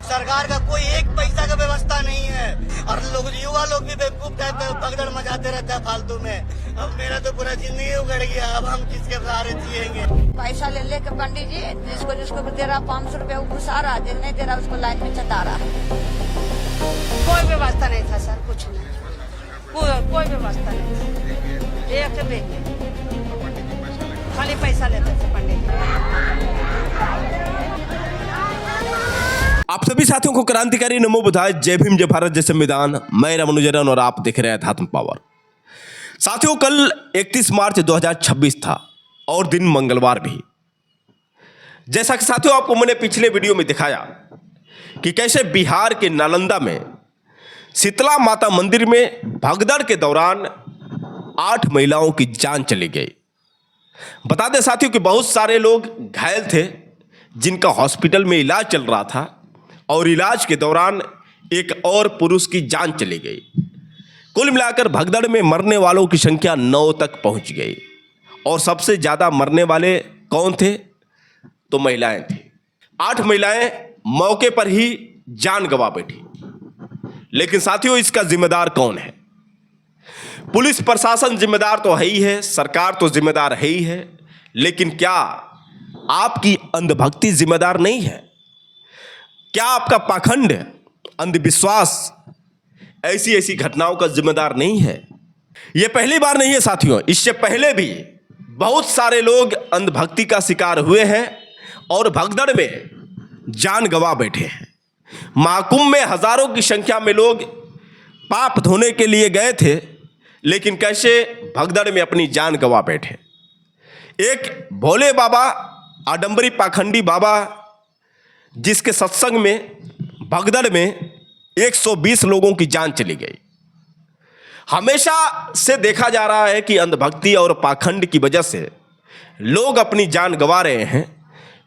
सरकार का कोई एक पैसा का व्यवस्था नहीं है और लोग युवा लोग भी बेवकूफ टाइप पगड़न मचाते रहते हैं फालतू में। अब मेरा तो पूरा जिंदगी उगड़ गया, अब हम किसके सहारे जिएंगे। पैसा ले लेके पंडित जी जिसको जिसको दे रहा 500 रुपया वो घुसा रहा, जिस नहीं दे रहा उसको लाइन में चटा रहा। कोई व्यवस्था नहीं था सर, कुछ नहीं, कोई व्यवस्था नहीं थी। एक बेटे खाली पैसा लेते थे पंडित जी। आप सभी साथियों को क्रांतिकारी नमो बुधाय, जय भीम, जय भारत, जय संविधान। मैं रमन जरन और आप देख रहे हैं अध्यात्म पावर। साथियों, कल 31 मार्च 2026 था और दिन मंगलवार भी। जैसा कि साथियों आपको मैंने पिछले वीडियो में दिखाया कि कैसे बिहार के नालंदा में शीतला माता मंदिर में भगदड़ के दौरान 8 महिलाओं की जान चली गई। बता दें साथियों कि बहुत सारे लोग घायल थे जिनका हॉस्पिटल में इलाज चल रहा था और इलाज के दौरान एक और पुरुष की जान चली गई। कुल मिलाकर भगदड़ में मरने वालों की संख्या 9 तक पहुंच गई और सबसे ज़्यादा मरने वाले कौन थे? तो महिलाएं थी। 8 महिलाएं मौके पर ही जान गंवा बैठी। लेकिन साथियों, इसका जिम्मेदार कौन है? पुलिस प्रशासन जिम्मेदार तो है ही है, सरकार तो जिम्मेदार है ही है, लेकिन क्या आपकी अंधभक्ति जिम्मेदार नहीं है? क्या आपका पाखंड, अंधविश्वास ऐसी ऐसी घटनाओं का जिम्मेदार नहीं है? यह पहली बार नहीं है साथियों, इससे पहले भी बहुत सारे लोग अंधभक्ति का शिकार हुए हैं और भगदड़ में जान गंवा बैठे हैं। महाकुंभ में हजारों की संख्या में लोग पाप धोने के लिए गए थे, लेकिन कैसे भगदड़ में अपनी जान गंवा बैठे। एक भोले बाबा, आडंबरी पाखंडी बाबा, जिसके सत्संग में भगदड़ में 120 लोगों की जान चली गई। हमेशा से देखा जा रहा है कि अंधभक्ति और पाखंड की वजह से लोग अपनी जान गंवा रहे हैं,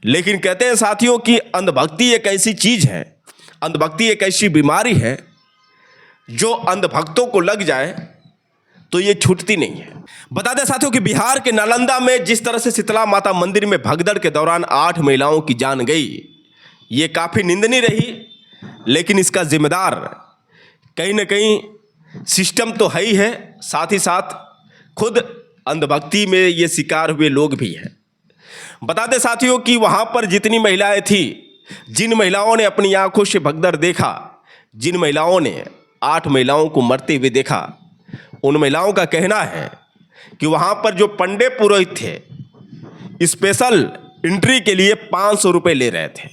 लेकिन कहते हैं साथियों कि अंधभक्ति एक ऐसी चीज है, अंधभक्ति एक ऐसी बीमारी है जो अंधभक्तों को लग जाए तो ये छूटती नहीं है। बता दें साथियों कि बिहार के नालंदा में जिस तरह से शीतला माता मंदिर में भगदड़ के दौरान 8 महिलाओं की जान गई, ये काफ़ी निंदनीय रही। लेकिन इसका जिम्मेदार कहीं ना कहीं सिस्टम तो है ही है, साथ ही साथ खुद अंधभक्ति में ये शिकार हुए लोग भी हैं। बता दें साथियों कि वहाँ पर जितनी महिलाएं थी, जिन महिलाओं ने अपनी आंखों से भगदड़ देखा, जिन महिलाओं ने 8 महिलाओं को मरते हुए देखा, उन महिलाओं का कहना है कि वहाँ पर जो पंडे पुरोहित थे स्पेशल एंट्री के लिए 500 रुपये ले रहे थे।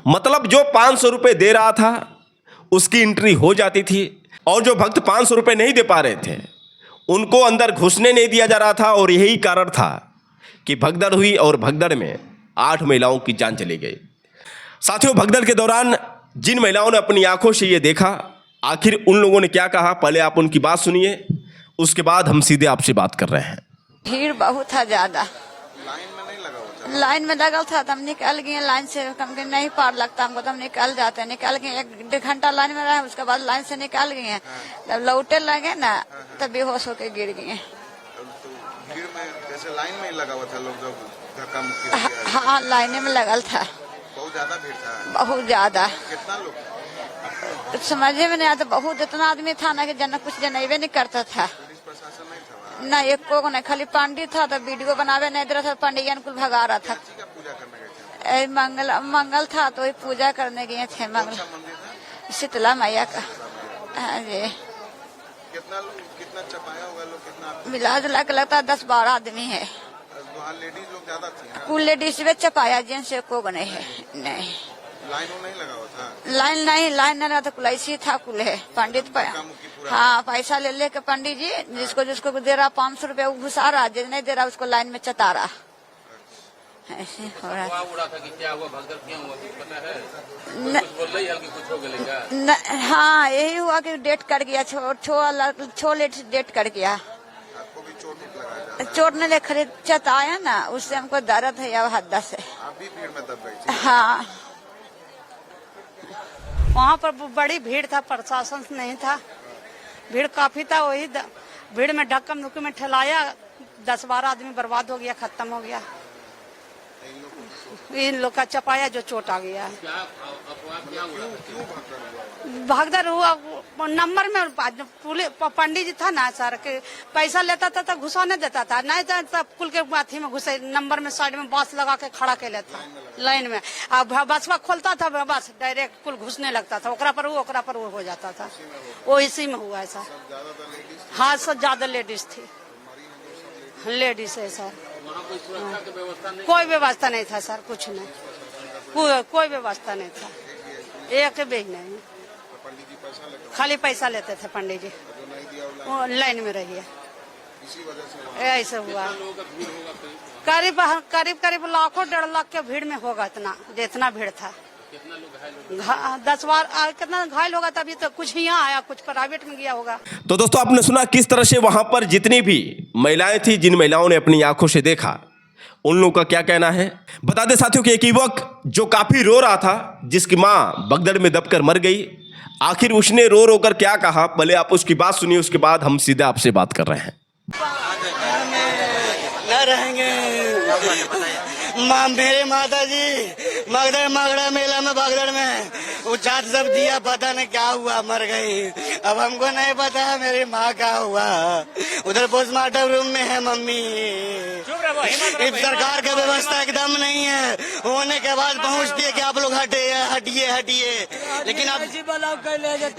मतलब जो 500 रुपये दे रहा था उसकी एंट्री हो जाती थी और जो भक्त 500 रुपये नहीं दे पा रहे थे उनको अंदर घुसने नहीं दिया जा रहा था। और यही कारण था कि भगदड़ हुई और भगदड़ में 8 महिलाओं की जान चली गई। साथियों, भगदड़ के दौरान जिन महिलाओं ने अपनी आंखों से ये देखा, आखिर उन लोगों ने क्या कहा, पहले आप उनकी बात सुनिए, उसके बाद हम सीधे आपसे बात कर रहे हैं। भीड़ बहुत था ज्यादा, लाइन में लगा था तो हम निकल गए लाइन से। कम के नहीं पार लगता हमको तो हम निकल जाते हैं। निकल गए 1-1.5 घंटा लाइन में रहे, उसके बाद लाइन से निकल गए। जब लौटे लगे ना तब बेहोश होके गिर गए। भीड़ में जैसे लाइन में लगा हुआ था लोग, जब धक्का मुक्की हाँ, लाइन में लगल था। बहुत ज्यादा भीड़ था, बहुत ज्यादा। कितना लोग कुछ समझे में नहीं आता। बहुत इतना आदमी था ना कि जन कुछ जनइबे नहीं करता था। पुलिस प्रशासन नहीं था वहाँ? ना एक को नहीं, खाली पंडित था तो वीडियो बनावे नहीं दे रहा था। पंडित कुल भगा रहा था। किसी का पूजा करने गए थे? मंगल था तो वही पूजा करने गए थे। मंगल मंदिर था? शीतला मैया का। हाँ जी। कितना चपाया होगा लोग? कितना मिला जुला के लगता है 10-12 आदमी है। वहाँ लेडीज लोग ज्यादा थी ना? कुल लेडीज में चपाया, जेंट्स को नहीं है। नहीं, लाइन नहीं लगा हुआ था? लाइन नहीं लगा था। कुल ऐसी था। कुल है पंडित हाँ, पैसा ले लेके पंडित जी जिसको जिसको दे रहा 500 रुपया वो घुसा रहा, जिस नहीं दे रहा उसको लाइन में चटा रहा। ऐसे हो रहा था कि क्या हुआ, भगदड़ क्यों हुआ, कुछ पता है? कुछ बोल रही है कि कुछ हो गया क्या? हाँ, यही हुआ कि डेट कर गया। छो डेट कर गया। आपको भी चोट लगा? चोट नहीं ले, खरीद चटाया ना, उससे हमको दर्द है अब हद्दा से। आप भी भीड़ में दब गई थी? हाँ, वहाँ पर बड़ी भीड़ था, प्रशासन नहीं था। भीड़ काफी था। वही भीड़ में ढक्कम नुक्कम में ठेलाया, 10-12 आदमी बर्बाद हो गया, खत्म हो गया। इन लोग का चपाया जो चोट आ गया है। क्या अफवाह क्या हुआ? भागदड़ हुआ नंबर में पुलिस पंडित जी था ना सर के पैसा लेता था तो घुसाने देता था, नहीं था तब कुल के अथी में घुसे नंबर में साइड में बांस लगा के खड़ा के लेता लाइन में। अब बसवा खोलता था बस डायरेक्ट कुल घुसने लगता था, ओकरा पर वो हो जाता था। वो इसी में हुआ है सर। हाँ सर ज्यादा लेडीज थी, लेडीज है सर। वहाँ कोई सुरक्षा की व्यवस्था नहीं? कोई व्यवस्था नहीं था सर, कुछ नहीं, कोई व्यवस्था नहीं था, एक भी नहीं। खाली पैसा लेते थे पंडित जी, वो लाइन में रहिए, ऐसे हुआ। करीब करीब लाखों 1.5 लाख के भीड़ में होगा, इतना जितना भीड़ था। कितना लोग घायल हो गए? 10 बार कितना घायल होगा, तभी तो कुछ यहाँ आया, कुछ प्राइवेट में गया होगा। तो दोस्तों आपने सुना किस तरह से वहां पर जितनी भी महिलाएं थी, जिन महिलाओं ने अपनी आंखों से देखा, उन लोगों का क्या कहना है। बता दें साथियों कि एक युवक जो काफी रो रहा था, जिसकी मां भगदड़ में दबकर मर गई, आखिर उसने रो रो कर क्या कहा, भले आप उसकी बात सुनिए, उसके बाद हम सीधे आपसे बात कर रहे हैं। न रहेंगे मेरे माता जी मगड़ा मेला में भगदड़ में वो चाट सब दिया, पता नहीं क्या हुआ, मर गई। अब हमको नहीं पता है मेरी माँ क्या हुआ। उधर पोस्टमार्टम रूम में है मम्मी। सरकार का व्यवस्था एकदम नहीं है, होने के बाद पहुँचती है कि आप लोग हटिए। लेकिन अब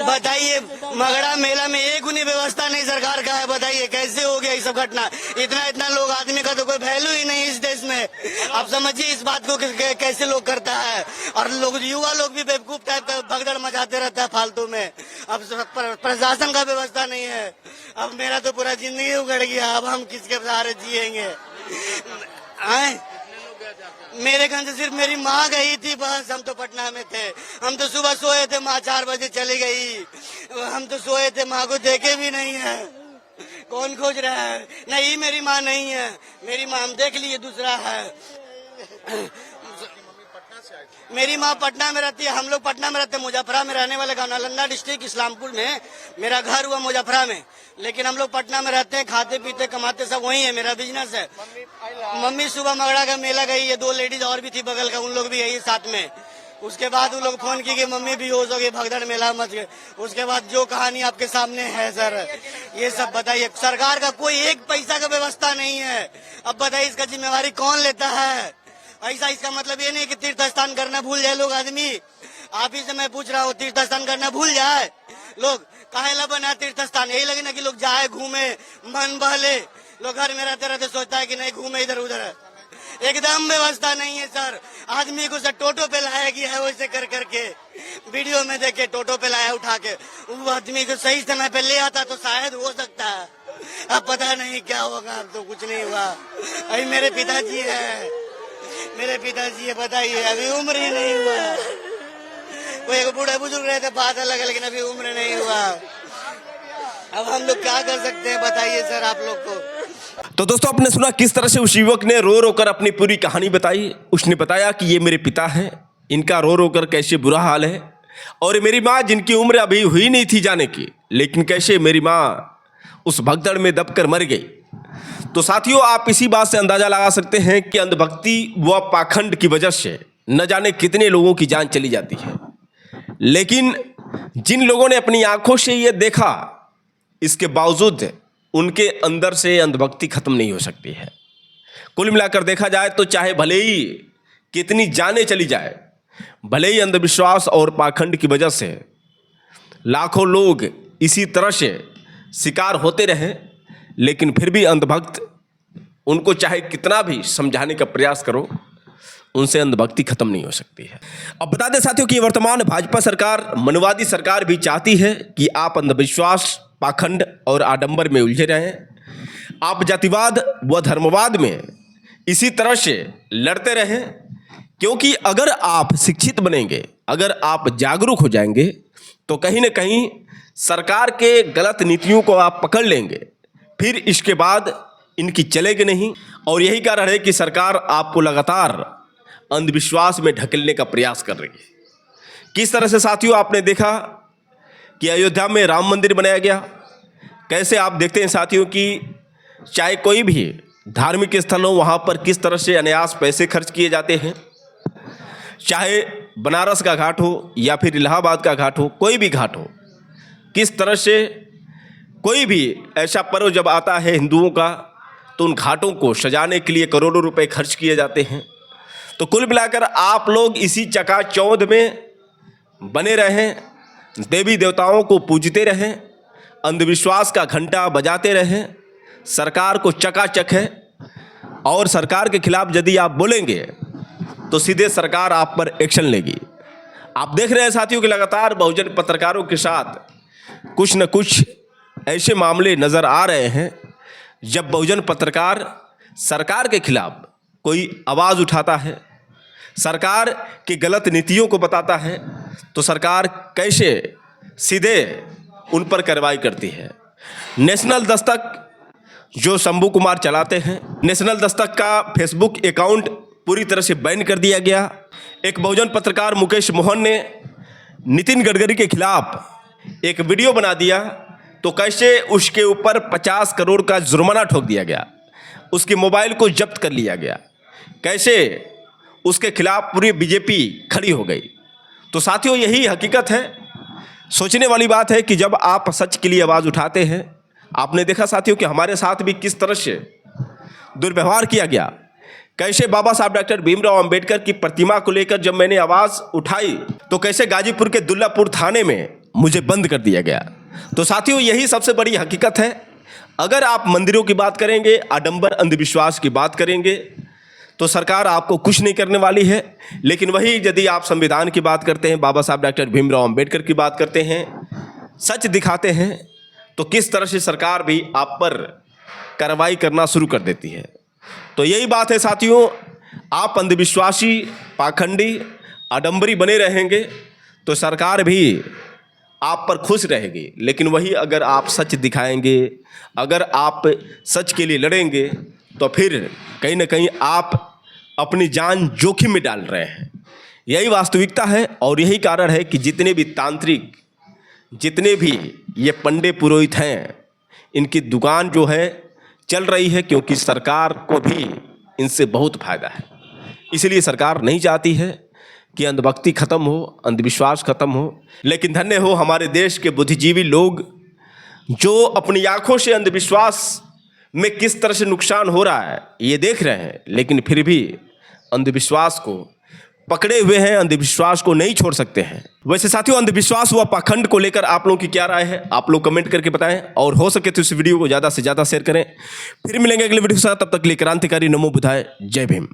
बताइए मगड़ा मेला में एक उन्हीं व्यवस्था नहीं सरकार का है, बताइए कैसे हो गया ये सब घटना। इतना लोग आदमी का तो कोई वैल्यू ही नहीं इस देश में। आप समझिए इस बात को कैसे लोग करता है। और लोग युवा लोग भी बेवकूफ टाइप का भगदड़ मचाते रहता है फालतू में। अब प्रशासन का व्यवस्था नहीं है। अब मेरा तो पूरा जिंदगी उगड़ गया, अब हम किसके सहारे जिएंगे। मेरे घर से सिर्फ मेरी माँ गई थी बस, हम तो पटना में थे। हम तो सुबह सोए थे, माँ 4 बजे चली गई। हम तो सोए थे, माँ को देखे भी नहीं है। कौन खोज रहा है? नहीं मेरी माँ नहीं है, मेरी माँ हम देख लिए, दूसरा है। मेरी माँ पटना में रहती है, हम लोग पटना में रहते हैं, मुजफ्फरा में रहने वाले गाँव नालंदा डिस्ट्रिक्ट इस्लामपुर में मेरा घर हुआ, मुजफ्फरा में। लेकिन हम लोग पटना में रहते हैं, खाते पीते कमाते सब वही है, मेरा बिजनेस है। मम्मी सुबह मगड़ा का मेला गई है, 2 लेडीज और भी थी बगल का, उन लोग भी यही साथ में। उसके बाद वो लोग फोन किए कि मम्मी बेहोश हो गई, भगदड़ मेला मच गए। उसके बाद जो कहानी आपके सामने है सर, ये सब बताइए। सरकार का कोई एक पैसा का व्यवस्था नहीं है। अब बताइए इसका जिम्मेवारी कौन लेता है? ऐसा इसका मतलब ये नहीं कि तीर्थ स्थान करना भूल जाए लोग आदमी। आप ही से मैं पूछ रहा हूँ, तीर्थ स्थान करना भूल जाए लोग? काहेला बना तीर्थ स्थान? यही लगे ना कि लोग जाए, घूमे, मन बहले। लोग घर में रहते रहते सोचता है कि नहीं घूमे इधर उधर। एकदम व्यवस्था नहीं है सर। आदमी को सर टोटो पे लाया गया है, वैसे कर करके वीडियो में देखे, टोटो पे लाया उठा के। वो आदमी को सही समय पे ले आता तो शायद हो सकता है। अब पता नहीं क्या होगा, अब तो कुछ नहीं हुआ। अभी मेरे पिताजी है, बताइए अभी उम्र ही नहीं हुआ। कोई एक बूढ़े बुजुर्ग रहते बात अलग है, लेकिन अभी उम्र नहीं हुआ। अब हम लोग क्या कर सकते हैं बताइए सर आप लोग को। तो दोस्तों आपने सुना किस तरह से उस युवक ने रो रो कर अपनी पूरी कहानी बताई। उसने बताया कि ये मेरे पिता हैं, इनका रो रो कर कैसे बुरा हाल है, और मेरी माँ जिनकी उम्र अभी हुई नहीं थी जाने की, लेकिन कैसे मेरी माँ उस भगदड़ में दबकर मर गई। तो साथियों आप इसी बात से अंदाजा लगा सकते हैं कि अंधभक्ति व पाखंड की वजह से न जाने कितने लोगों की जान चली जाती है। लेकिन जिन लोगों ने अपनी आंखों से ये देखा, इसके बावजूद उनके अंदर से अंधभक्ति खत्म नहीं हो सकती है। कुल मिलाकर देखा जाए तो चाहे भले ही कितनी जानें चली जाए, भले ही अंधविश्वास और पाखंड की वजह से लाखों लोग इसी तरह से शिकार होते रहे, लेकिन फिर भी अंधभक्त उनको चाहे कितना भी समझाने का प्रयास करो, उनसे अंधभक्ति खत्म नहीं हो सकती है। अब बता दें साथियों कि वर्तमान भाजपा सरकार, मनवादी सरकार भी चाहती है कि आप अंधविश्वास, पाखंड और आडंबर में उलझे रहें। आप जातिवाद व धर्मवाद में इसी तरह से लड़ते रहें, क्योंकि अगर आप शिक्षित बनेंगे, अगर आप जागरूक हो जाएंगे, तो कहीं ना कहीं सरकार के गलत नीतियों को आप पकड़ लेंगे, फिर इसके बाद इनकी चलेगी नहीं। और यही कारण है कि सरकार आपको लगातार अंधविश्वास में ढकेलने का प्रयास कर रही है। किस तरह से साथियों आपने देखा कि अयोध्या में राम मंदिर बनाया गया। कैसे आप देखते हैं साथियों कि चाहे कोई भी धार्मिक स्थल हो, वहाँ पर किस तरह से अनायास पैसे खर्च किए जाते हैं। चाहे बनारस का घाट हो या फिर इलाहाबाद का घाट हो, कोई भी घाट हो, किस तरह से कोई भी ऐसा पर्व जब आता है हिंदुओं का तो उन घाटों को सजाने के लिए करोड़ों रुपए खर्च किए जाते हैं। तो कुल मिलाकर आप लोग इसी चकाचौंध में बने रहें, देवी देवताओं को पूजते रहें, अंधविश्वास का घंटा बजाते रहें, सरकार को चकाचक है। और सरकार के खिलाफ यदि आप बोलेंगे तो सीधे सरकार आप पर एक्शन लेगी। आप देख रहे हैं साथियों कि लगातार बहुजन पत्रकारों के साथ कुछ न कुछ ऐसे मामले नज़र आ रहे हैं जब बहुजन पत्रकार सरकार के खिलाफ कोई आवाज़ उठाता है, सरकार की गलत नीतियों को बताता है, तो सरकार कैसे सीधे उन पर कार्रवाई करती है। नेशनल दस्तक जो शंभू कुमार चलाते हैं, नेशनल दस्तक का फेसबुक अकाउंट पूरी तरह से बैन कर दिया गया। एक बहुजन पत्रकार मुकेश मोहन ने नितिन गडकरी के खिलाफ एक वीडियो बना दिया, तो कैसे उसके ऊपर 50 करोड़ का जुर्माना ठोक दिया गया, उसके मोबाइल को जब्त कर लिया गया, कैसे उसके खिलाफ पूरी बीजेपी खड़ी हो गई। तो साथियों यही हकीकत है। सोचने वाली बात है कि जब आप सच के लिए आवाज़ उठाते हैं, आपने देखा साथियों कि हमारे साथ भी किस तरह से दुर्व्यवहार किया गया, कैसे बाबा साहब डॉक्टर भीमराव अंबेडकर की प्रतिमा को लेकर जब मैंने आवाज़ उठाई तो कैसे गाजीपुर के दुल्लापुर थाने में मुझे बंद कर दिया गया। तो साथियों यही सबसे बड़ी हकीकत है। अगर आप मंदिरों की बात करेंगे, आडंबर अंधविश्वास की बात करेंगे, तो सरकार आपको कुछ नहीं करने वाली है। लेकिन वही यदि आप संविधान की बात करते हैं, बाबा साहब डॉक्टर भीमराव अंबेडकर की बात करते हैं, सच दिखाते हैं, तो किस तरह से सरकार भी आप पर कार्रवाई करना शुरू कर देती है। तो यही बात है साथियों, आप अंधविश्वासी, पाखंडी, आडंबरी बने रहेंगे तो सरकार भी आप पर खुश रहेगी। लेकिन वही अगर आप सच दिखाएंगे, अगर आप सच के लिए लड़ेंगे, तो फिर कहीं ना कहीं आप अपनी जान जोखिम में डाल रहे हैं। यही वास्तविकता है और यही कारण है कि जितने भी तांत्रिक, जितने भी ये पंडे पुरोहित हैं, इनकी दुकान जो है चल रही है, क्योंकि सरकार को भी इनसे बहुत फायदा है। इसलिए सरकार नहीं चाहती है कि अंधभक्ति खत्म हो, अंधविश्वास खत्म हो। लेकिन धन्य हो हमारे देश के बुद्धिजीवी लोग जो अपनी आंखों से अंधविश्वास में किस तरह से नुकसान हो रहा है ये देख रहे हैं, लेकिन फिर भी अंधविश्वास को पकड़े हुए हैं, अंधविश्वास को नहीं छोड़ सकते हैं। वैसे साथियों, अंधविश्वास व पाखंड को लेकर आप लोगों की क्या राय है, आप लोग कमेंट करके बताएं और हो सके तो इस वीडियो को ज़्यादा से ज़्यादा शेयर करें। फिर मिलेंगे अगले वीडियो के साथ, तब तक के लिए क्रांतिकारी नमो बुधाय, जय भीम।